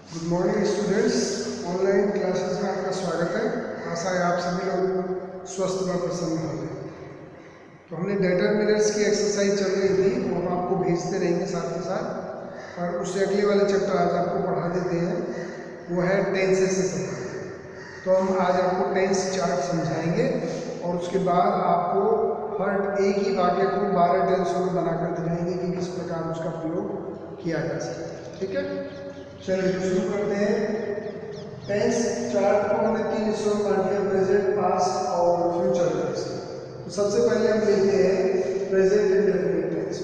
Good morning students, online classes में आपका स्वागत है। आशा है आप सभी लोग स्वस्थ व प्रसन्न होंगे। तो हमने डिटरमिनर्स की एक्सरसाइज चल रही थी, वो हम आपको भेजते रहेंगे साथ के साथ, और उससे अगले वाले चैप्टर आज आपको पढ़ा देते हैं, वो है टेंसेस से संबंधित। तो हम आज आपको टेंस चार्ट समझाएंगे और उसके बाद आपको हर एक ही वाक्य को 12 टेंसों में बनाकर दिखाएंगे कि किस प्रकार उसका प्रयोग किया जा सकता है। ठीक है, चलिए तो शुरू करते हैं। टेंस चार्ट को हमने 3 हिस्सों में बांट दिया, प्रेजेंट, पास्ट और फ्यूचर टेंस। तो सबसे पहले हम लेते हैं प्रेजेंट इंडेफिनिट टेंस।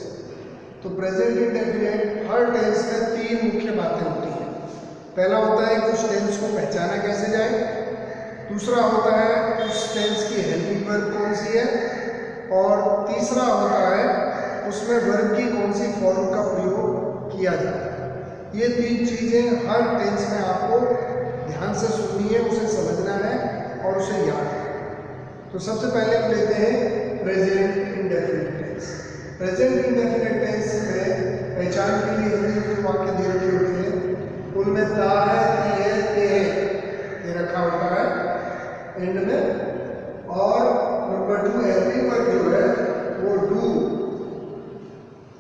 तो प्रेजेंट इंडेफिनिट हर टेंस में 3 मुख्य बातें होती हैं। पहला होता है कि उस टेंस को पहचाना कैसे जाए, दूसरा होता है उस टेंस की हेल्पिंग वर्ब कौन सी है, और तीसरा होता है उसमें वर्ब की कौन सी फॉर्म का प्रयोग किया जाता है। ये 3 चीज़ें हर टेंस में आपको ध्यान से सुननी है, उसे समझना है और उसे याद है। तो सबसे पहले हम लेते हैं present indefinite tense. Present indefinite tense में पहचान के लिए हमने जो वाक्य दे रखे होते हैं उनमें ता है, ती है, ते है, ये रखा होता है एंड में। और नंबर 2 हेल्पिंग वर्ब जो है वो डू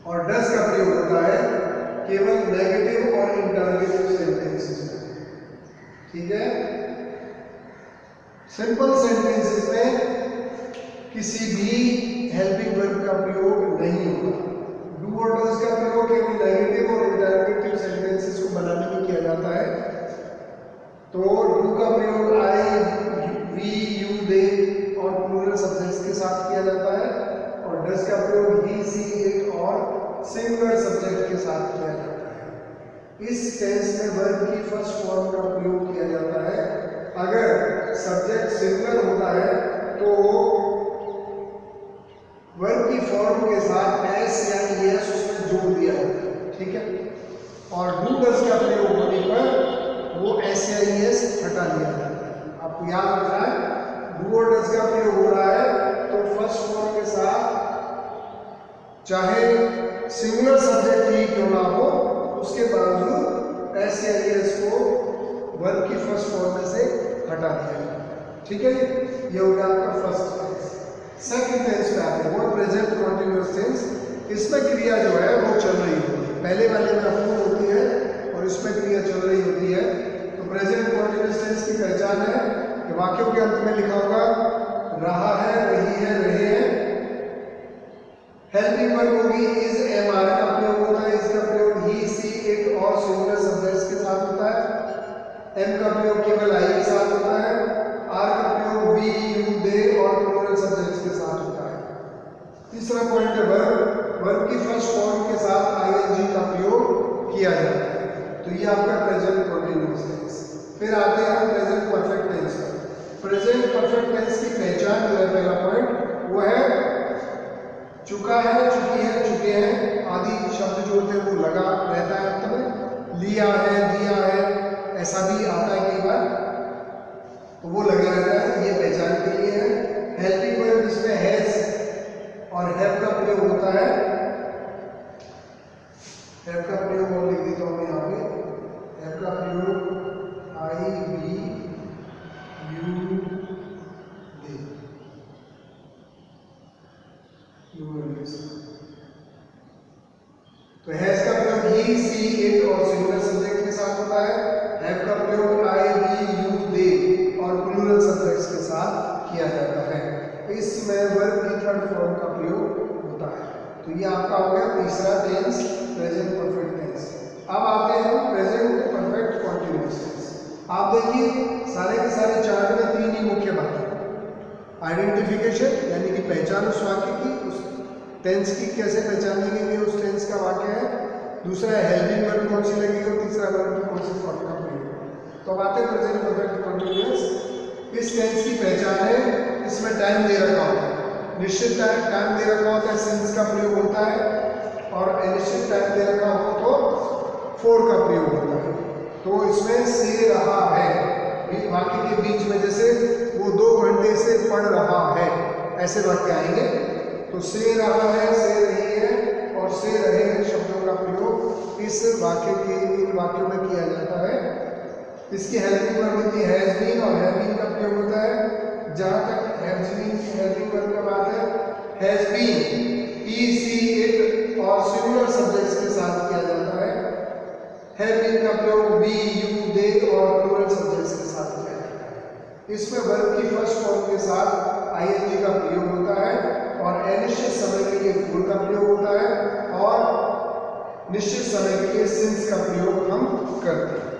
और डज का प्रयोग होता है केवल नेगेटिव और इंटरोगेटिव सेंटेंसेस में। ठीक है, सिंपल सेंटेंसेस में किसी भी हेल्पिंग वर्ब का प्रयोग नहीं होता। डू और डज का प्रयोग केवल नेगेटिव और इंटरोगेटिव सेंटेंसेस को बनाने में किया जाता है। तो डू का प्रयोग आई, वी, यू, दे और प्लूरल सब्जेक्ट्स के साथ किया जाता है, और डज का प्रयोग ही, सी, इट और सिंगुलर सब्जेक्ट के साथ किया जाता है। इस टेंस में वर्ब की फर्स्ट फॉर्म का प्रयोग किया जाता है। अगर सब्जेक्ट सिंगुलर होता है तो वर्ब की फॉर्म के साथ एस या ईएस उसमें जोड़ दिया जाता है। ठीक है, और डू डज का प्रयोग होने पर वो एस या ईएस हटा दिया जाता है। आपको याद रखना है, डू और डज का प्रयोग हो रहा है तो फर्स्ट फॉर्म के साथ चाहे सिंगुलर सब्जेक्ट ही क्यों ना हो, उसके बावजूद एस या एस को वर्ब की फर्स्ट फॉर्म में से हटा दिया जाए। ठीक है, ये हो गया आपका फर्स्ट टेंस। सेकंड टेंस पे आते हैं, वो प्रेजेंट कंटीन्यूअस टेंस। इसमें क्रिया जो है वो चल रही होती है, पहले वाले में अफूल होती है और इसमें क्रिया चल रही होती है। तो प्रेजेंट कंटीन्यूअस टेंस की पहचान है कि वाक्यों के अंत में लिखा होगा रहा है, रही है, रहे हैं। हेल्पिंग वर्ब होगी इज, एम, आर का प्रयोग होता है। इसका प्रयोग ही, सी, इट और सिंगुलर सब्जेक्ट्स के साथ होता है। एम का प्रयोग केवल आई के साथ होता है। आर का प्रयोग वी, यू, दे और प्लूरल सब्जेक्ट्स के साथ होता है। तीसरा पॉइंट है वर्ब। वर्ब की फर्स्ट फॉर्म के साथ आईएनजी का प्रयोग किया जाता है। तो ये आपका प्रेजेंट कंटीन्यूअस टेंस। फिर आते हैं हम प्रेजेंट परफेक्ट टेंस पर। प्रेजेंट परफेक्ट टेंस की पहचान जो है, पहला पॉइंट वो है चुका है, चुकी है, चुके हैं आदि शब्द जो होते हैं वो लगा रहता है अंत में। लिया है, दिया है, ऐसा भी आता है कई बार, तो वो लगा रहता है, ये पहचान के लिए है। हेल्पिंग वर्ब इसमें हैज और हैव का प्रयोग होता है। हैव का प्रयोग और लिख देता हूँ यहाँ पे। हैव का प्रयोग आई, वी, यू, दे। तो हैज का प्रयोग ही, सी, इट और सिंगुलर सब्जेक्ट के साथ होता है। हैव का प्रयोग आई, वी, यू, दे और प्लूरल सब्जेक्ट्स के साथ किया जाता है। इसमें वर्ब की थर्ड फॉर्म का प्रयोग होता है। तो ये आपका हो गया तीसरा टेंस, प्रेजेंट परफेक्ट टेंस। अब आते हैं प्रेजेंट परफेक्ट कंटीन्यूअस टेंस। आप देखिए सारे के सारे चार्ट में 3 ही मुख्य बातें। आइडेंटिफिकेशन यानी कि पहचान उस वाक्य की, उस टेंस की कैसे पहचानेंगे कि उस टेंस का वाक्य है। दूसरा है हेल्पिंग वर्ब कौन सी लगेगी, और तीसरा वर्ब की कौन सी फॉर्म का प्रयोग। तो अब आते हैं प्रेजेंट परफेक्ट कंटीन्यूअस। इस टेंस की पहचान है, इसमें टाइम दे रखा होता है, निश्चित टाइम दे रखा होता है, सिंस का प्रयोग होता है, और अनिश्चित टाइम दे रखा हो तो फोर का प्रयोग होता है। तो इसमें से रहा है वाक्य के बीच में, जैसे वो 2 घंटे से पढ़ रहा है, ऐसे वाक्य आएंगे। तो से रहा है, से रही है और से रहे हैं शब्दों का प्रयोग इस वाक्य के इन वाक्यों में किया जाता है। इसकी हेल्पिंग वर्ब होती है हैज बीन, और हैव बीन का प्रयोग होता है जहां तक हेल्पिंग वर्ब का बात है has been he see it और सिंगुलर सब्जेक्ट्स के साथ किया जाता है। हैव बीन का प्रयोग वी यू दे और प्लूरल सब्जेक्ट्स के साथ किया जाता है। इसमें वर्ब की फर्स्ट फॉर्म के साथ आईएनजी का प्रयोग होता है और अनिश्चित समय के लिए फॉर का प्रयोग होता है और निश्चित समय के लिए सिंस का प्रयोग हम करते हैं।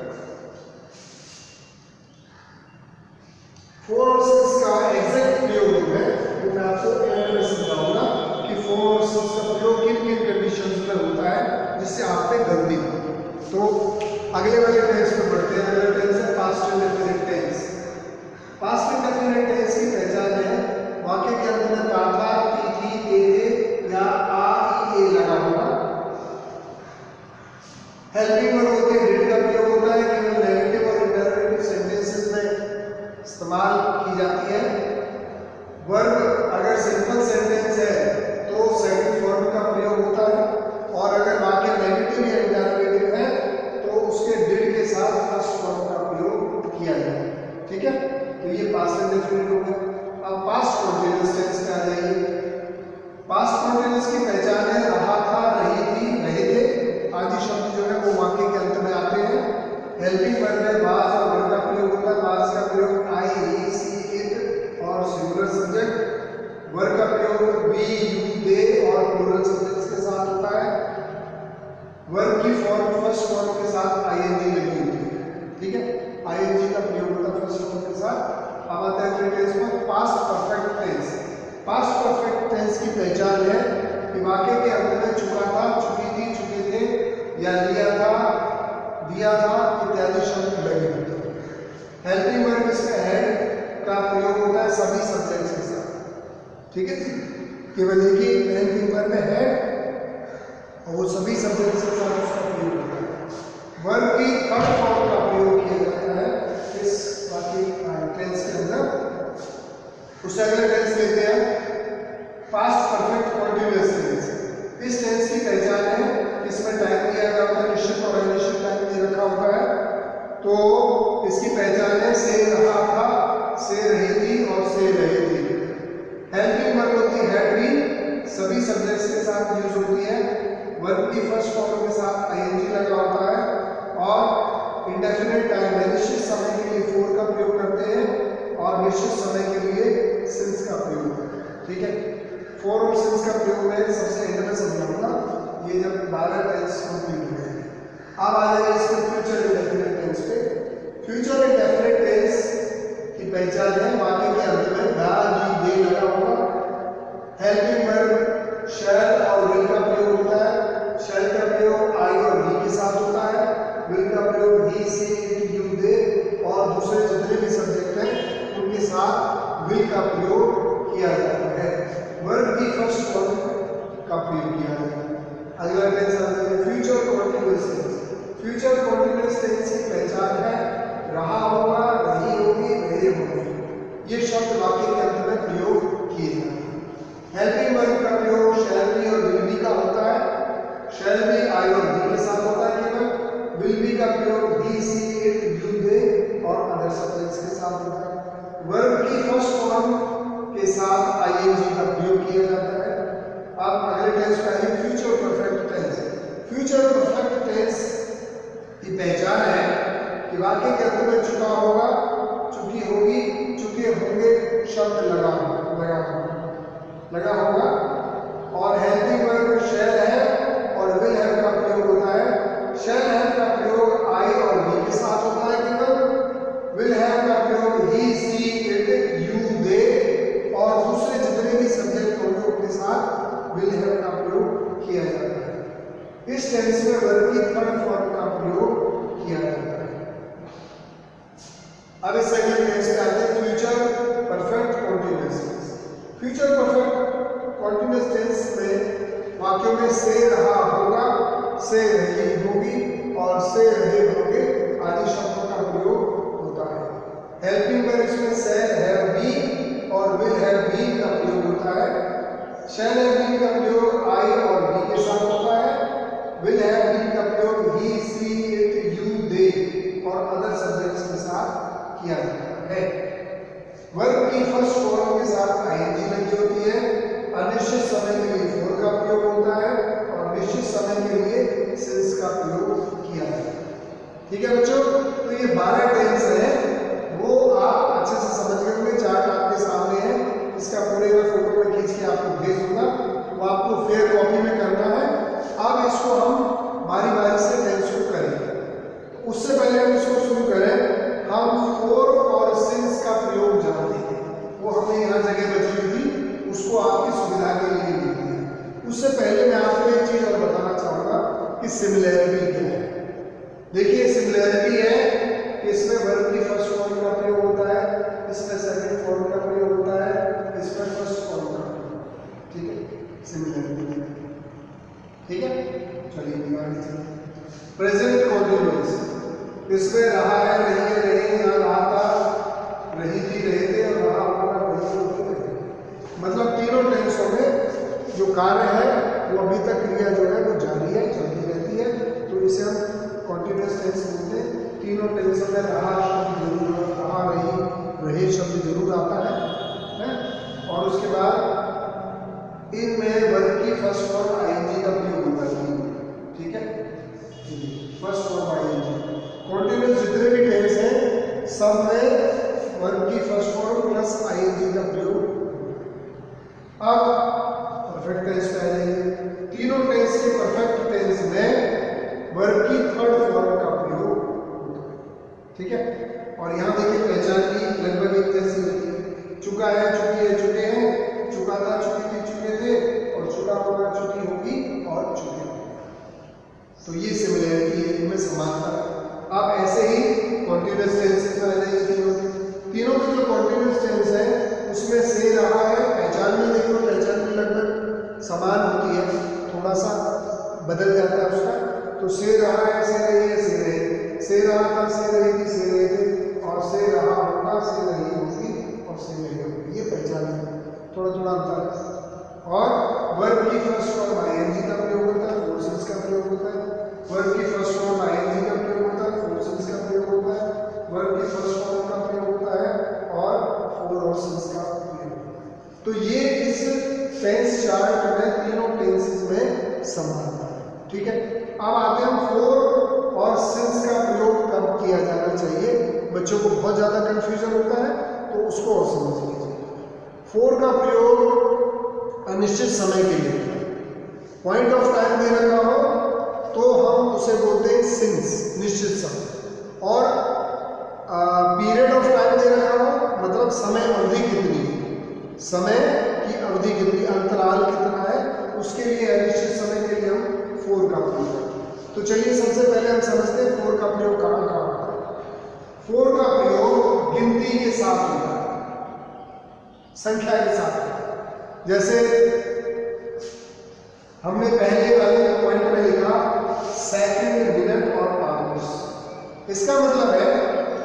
फॉर और सिंस का एग्जैक्ट प्रयोग जो है वो मैं आपको एंड में समझाऊंगा कि फॉर और सिंस का प्रयोग किन किन कंडीशंस में होता है जिससे आप पे गलती हो। तो अगले वाले टेंस पे बढ़ते हैं। अगला टेंस है past indefinite tense. Past indefinite tense की पहचान है वाक्य के अंत में था, थी, थे या आ, ई, ए लगा होगा। हेल्पिंग वर्ब होती है डिड का प्रयोग होता है, केवल नेगेटिव और इंटरोगेटिव सेंटेंसेस में इस्तेमाल की जाती है। वर्ब अगर सिंपल सेंटेंस है तो सेकंड फॉर्म का प्रयोग होता है और अगर वाक्य नेगेटिव या इंटरोगेटिव है तो उसके डिड के साथ फर्स्ट फॉर्म का प्रयोग किया जाए। ठीक है, तो ये पास्ट इंडेफिनिट हो गया। अब पास्ट कंटीन्यूअस टेंस में आ जाइए। पास्ट कंटीन्यूअस की पहचान है रहा था, रही थी, रहे थे आदि शब्द जो है वो वाक्य के अंत में आते हैं। हेल्पिंग वर्ब में वाज और वर का प्रयोग होता है। वाज का प्रयोग आई, ही, सी, इट और सिंगुलर सब्जेक्ट। वर का प्रयोग वी, यू, दे और प्लूरल सब्जेक्ट्स के साथ होता है। वर्ब की फॉर्म फर्स्ट फॉर्म के साथ आईएनजी लगी होती है। ठीक है, आईएनजी का प्रयोग होता है फर्स्ट फॉर्म के साथ। अब आता है टेंस में past perfect tense. Past perfect tense की पहचान है कि वाक्य के अंत में चुका था, चुकी थी, चुके थे या लिया था, दिया था इत्यादि शब्द लगे होते हैं। हेल्पिंग वर्ब इसमें हैड का प्रयोग होता है सभी सब्जेक्ट्स के साथ। ठीक है जी, केवल एक ही हेल्पिंग वर्ब में हैड और वो सभी सब्जेक्ट्स के साथ उसका प्रयोग होता है। वर्ब की थर्ड फॉर्म का प्रयोग किया जाता है इस वाक्य टेंस के अंदर। उससे अगला टेंस लेते हैं पास्ट परफेक्ट कंटीन्यूअस टेंस। इस टेंस की पहचान है इसमें टाइम दिया गया होता है, निश्चित और अनिश्चित टाइम दे रखा होता है। तो इसकी पहचान है से रहा था, से रही थी और से रहे थे। हेल्पिंग वर्ब होती है हैड बीन, सभी सब्जेक्ट्स के साथ यूज होती है। वर्ब की फर्स्ट फॉर्म के साथ आईएनजी लगा होता है और इंडेफिनिट टाइम निश्चित समय के लिए फॉर का प्रयोग करते हैं और निश्चित समय के लिए सिंस का प्रयोग करते हैं। ठीक है, फॉर और सिंस का प्रयोग मैं सबसे एंड में समझाऊंगा, ये जब 12 टेंस कंप्लीट हो जाएंगे। अब आ जाइए इसमें फ्यूचर इंडेफिनिट टेंस पे। फ्यूचर इंडेफिनिट टेंस की पहचान है वाक्य के अंत में दा, डी, दे लगा होगा। हेल्पिंग वर्ब शैल और विल का प्रयोग होता है। शैल का प्रयोग आई और वी के साथ होता है। विल का प्रयोग ही, सी, इट, यू, दे और दूसरे जितने भी सब्जेक्ट हैं उनके साथ विल का प्रयोग किया जाता है। वर्ब की फर्स्ट फॉर्म का प्रयोग किया जाता है। अगला टेंस आता है future continuous tense. Future continuous tense की पहचान है रहा होगा, रही होगी, रहे होंगे। ये शब्द वाक्य के अंत में प्रयोग किए जाते हैं। हेल्पिंग वर्ब का प्रयोग शैल बी और विल बी का होता है। शैल बी आई और बी के साथ होता है केवल। विल बी का प्रयोग ही, सी, इट, यू, दे और अदर सब्जेक्ट्स के साथ होता है। वर्ब की फर्स्ट फॉर्म के साथ आईएनजी का प्रयोग किया जाता है। अब अगले टेंस पे आइए future perfect tense. Future perfect tense की पहचान है कि वाक्य के अंत में चुका होगा, चुकी होगी, चुके होंगे शब्द लगा होगा और हेल्पिंग वर्ब शैल है और विल हैव का प्रयोग होता है। शैल हैव का प्रयोग आई और वी के साथ होता है केवल। विल हैव का प्रयोग ही, सी, इट, यू, दे और दूसरे जितने भी सब्जेक्ट होंगे उनके साथ विल हैव का प्रयोग किया जाता है। इस टेंस में वर्ब की थर्ड फॉर्म का प्रयोग किया जाता है। अब इस सेकंड टेंस पे आते हैं future perfect continuous tense. Future perfect continuous tense में वाक्यों में से रहा होगा, से रही होगी और से रहे होंगे आदि शब्दों का प्रयोग होता है। हेल्पिंग वर्ब इसमें शैल हैव बीन और विल हैव बीन का प्रयोग होता है। शैल हैव बीन का प्रयोग आई और बी के साथ होता है। विल हैव बीन का प्रयोग ही, सी, इट, यू, दे और अदर सब्जेक्ट्स ठीक है बच्चों, तो ये 12 टेंस है, वो आप अच्छे से समझ गए होंगे। चार्ट आपके सामने है, इसका पूरे का फोटो में खींच के आपको भेज दूंगा, वो आपको फेयर कॉपी में करना है। अब इसको हम बारी बारी से टेंस को करेंगे। उससे पहले हम इसको शुरू करें, हम फोर और सिंस का प्रयोग जानते हैं, वो हमने यहाँ जगह बची हुई थी, उसको आपकी सुविधा के लिए लिखी है। उससे पहले मैं आपको एक चीज और बताना चाहूंगा कि सिमिलैरिटी क्या है। देखिए सिमिलैरिटी है, इसमें वर्ब की फर्स्ट फॉर्म का प्रयोग होता है, इसमें सेकंड फॉर्म का प्रयोग होता है, इसमें फर्स्ट फॉर्म का, ठीक है, सिमिलैरिटी, ठीक है। चलिए आगे चलते। प्रेजेंट कॉन्टिन्यूअस, इसमें रहा है, रही है, रहे, यहाँ रहा था, रही थी, रहे थे, और रहा होगा, रही होगी, रहे। मतलब तीनों टेंसों में जो कार्य है वो अभी तक क्रिया जो है वो जारी है, चलती रहती है, तो इसे हम कॉन्टिन्यूअस टेंस बोलते हैं। तीनों टेंसों में रहा शब्द जरूर, रहा, रहे शब्द जरूर आता है? और उसके बाद इनमें वर्ब की फर्स्ट फॉर्म आईएनजी का प्रयोग होता है, ठीक है, फर्स्ट फॉर्म आईएनजी। कॉन्टिन्यूअस जितने भी टेंस हैं सब में वर्ब की फर्स्ट फॉर्म प्लस आईएनजी का प्रयोग। अब परफेक्ट टेंस पे आ जाइए। तीनों टेंस के परफेक्ट टेंस में वर्ब की थर्ड फॉर्म का प्रयोग होता है, ठीक है। और यहाँ देखिए पहचान की लगभग एक जैसी होती है, चुका है, चुकी है, चुके हैं, चुका था, चुकी थी, चुके थे, और चुका होगा, चुकी होगी, और चुके होंगे। तो ये सिमिलैरिटी है, इनमें समानता है। अब ऐसे ही कॉन्टिन्यूअस टेंसेस में आ जाइए। तीनों में जो कॉन्टिन्यूअस टेंस है उसमें से रहा है, पहचान में देखो, पहचान में लगभग समान होती है, थोड़ा सा बदल जाता है उसका। तो से रहा है, से रही है, से रहे, से रहा था, से रही थी, से रहे थे, और से रहा होगा, से रही होगी, और से रही होगी। ये पहचान है, थोड़ा थोड़ा अंतर है। और वर्ब की फर्स्ट फॉर्म आईएनजी का प्रयोग होता है, फोर सिंस का प्रयोग होता है। वर्ब की फर्स्ट फॉर्म आईएनजी का प्रयोग होता है, फोर सिंस का प्रयोग होता है। वर्ब की फर्स्ट फॉर्म का प्रयोग होता है, और फोर और सिंस का प्रयोग होता है। तो ये इस टेंस चार्ट में तीनों टेंसेस में समानता है, ठीक है। अब आते हैं हम फोर और सिंस का प्रयोग कब किया जाना चाहिए। बच्चों को बहुत ज़्यादा कंफ्यूजन होता है, तो उसको और समझ लीजिए। फोर का प्रयोग अनिश्चित समय के लिए, पॉइंट ऑफ टाइम दे रखा हो तो हम उसे बोलते हैं सिंस, निश्चित समय। और पीरियड ऑफ टाइम दे रखा हो, मतलब समय अवधि कितनी है, समय की अवधि कितनी, अंतराल कितना है, उसके लिए अनिश्चित समय के लिए हम फोर का प्रयोग करते हैं। तो चलिए सबसे पहले हम समझते हैं फोर का प्रयोग कहाँ कहाँ होता है। फोर का प्रयोग गिनती के साथ होता है, संख्या के साथ। जैसे हमने पहले वाले पॉइंट में लिखा सेकंड, मिनट और आवर्स। इसका मतलब है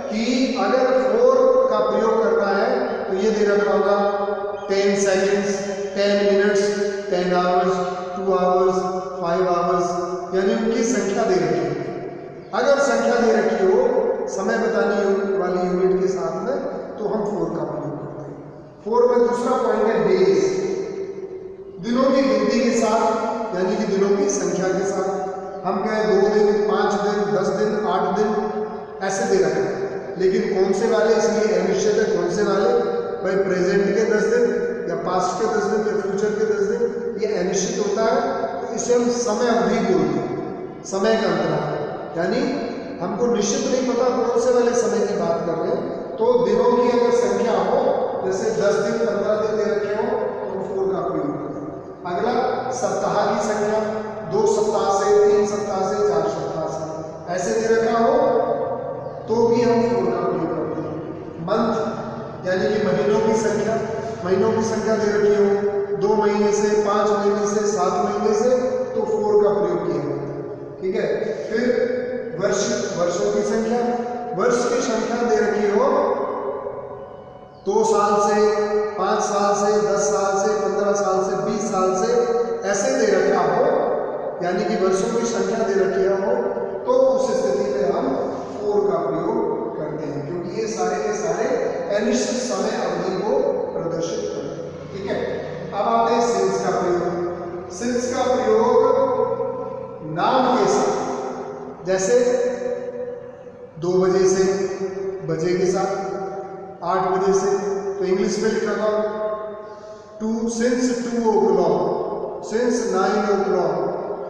कि अगर फोर का प्रयोग करना है तो ये दे रखा होगा 10 seconds, 10 minutes, 10 hours, 2 hours, 5 hours, यानी उनकी संख्या दे रखी है। अगर संख्या दे रखी हो समय बताने वाली यूनिट के साथ में, तो हम फोर का प्रयोग करते हैं। फोर में दूसरा पॉइंट है डेज, दिनों की गिनती के साथ, यानी कि दिनों की संख्या के साथ। हम कहें 2 दिन, 5 दिन, 10 दिन, 8 दिन, ऐसे दे रखे हैं। लेकिन कौन से वाले, इसलिए अनिश्चित है कौन से वाले, भाई प्रेजेंट के 10 दिन या पास्ट के 10 दिन या फ्यूचर के 10 दिन, ये अनिश्चित होता है। तो इसे हम समय अवधि बोलते हैं, समय का अंतराल। यानी हमको निश्चित नहीं पता कौन से वाले समय की बात कर रहे हैं। तो दिनों की अगर संख्या हो, जैसे 10 दिन, 15 दिन दे रखे हो, तो फोर का प्रयोग करते हैं। अगला सप्ताह की संख्या, 2 सप्ताह से, 3 सप्ताह से, 4 सप्ताह से, ऐसे दे रखा हो तो भी हम फोर का प्रयोग करते हैं। मंथ यानी कि महीनों की संख्या, महीनों की संख्या दे रखी हो 2 महीने से, 5 महीने से, 7 महीने से, तो फोर का प्रयोग किया जाता है, ठीक है। फिर वर्ष, वर्षों की संख्या, वर्ष की संख्या दे रखी हो 2 साल से, 5 साल से, 10 साल से, 15 साल से, 20 साल से, ऐसे दे रखा हो, यानी कि वर्षों की संख्या दे रखी हो, तो उस स्थिति में हम फोर का प्रयोग करते हैं, क्योंकि ये सारे के सारे अनिश्चित समय अवधि को प्रदर्शित करते हैं, ठीक है। अब आते हैं सिंस का प्रयोग। सिंस का प्रयोग नाम के साथ, जैसे 2 बजे से बजे के साथ, 8 बजे से, तो इंग्लिश में लिखा था since 2 o'clock, since 9 o'clock,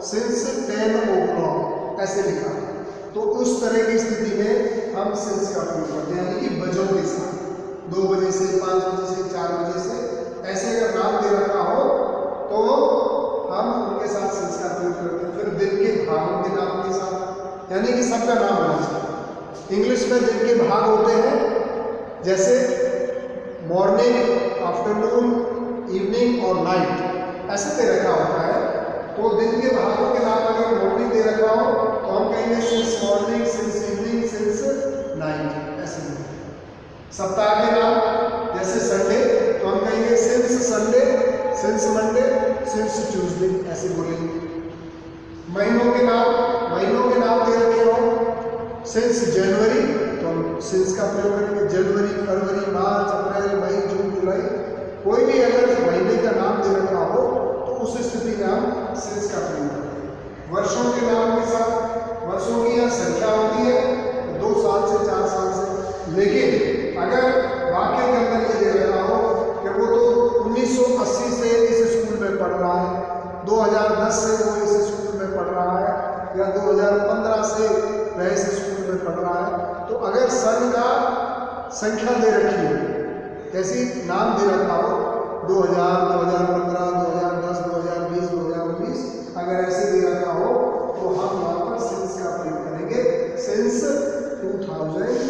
since 10 o'clock, ऐसे लिखा। तो उस तरह की स्थिति में हम सिंस का प्रयोग करते हैं, यानी कि बजों के साथ, 2 बजे से, 5 बजे से, 4 बजे से, ऐसे अगर नाम दे रखा हो तो हम उनके साथ सिंस का प्रयोग करते हैं। फिर दिन के भागों के नाम के साथ, यानी कि सबका नाम होना चाहिए। इंग्लिश में दिन के भाग होते हैं, जैसे मॉर्निंग, आफ्टरनून, इवनिंग और नाइट, ऐसे दे रखा होता है। तो दिन के भागों के नाम अगर मॉर्निंग दे रखा हो तो हम कहेंगे since morning, since evening, since night, ऐसे। सप्ताह के नाम जैसे संडे, तो हम कहेंगे since Sunday, since Monday, since Tuesday, ऐसे बोलेंगे। महीनों के नाम दे रखे हो, सिंस जनवरी, तो हम सिंस का प्रयोग करेंगे। जनवरी, फरवरी, मार्च, अप्रैल, मई, जून, जुलाई, कोई भी अगर महीने का नाम दे रखा हो तो उस स्थिति में हम सिंस का प्रयोग करते हैं। वर्षों के नाम के साथ, वर्षों की यह संख्या होती है 2 साल से 4 साल से, लेकिन अगर वाक्य के अंदर ये दे रखा हो कि वो तो 1980 से इस स्कूल में पढ़ रहा है, 2010 से वो इस स्कूल में पढ़ रहा है, या 2015 से वह इस स्कूल में पढ़ रहा है, तो अगर सन का संख्या दे रखी हो, जैसी नाम दे रखा हो 2000, 2015, 2010, 2020, 2019, अगर ऐसे दे रखा हो तो हम यहाँ पर सिंस का प्रयोग करेंगे, सिंस 2020।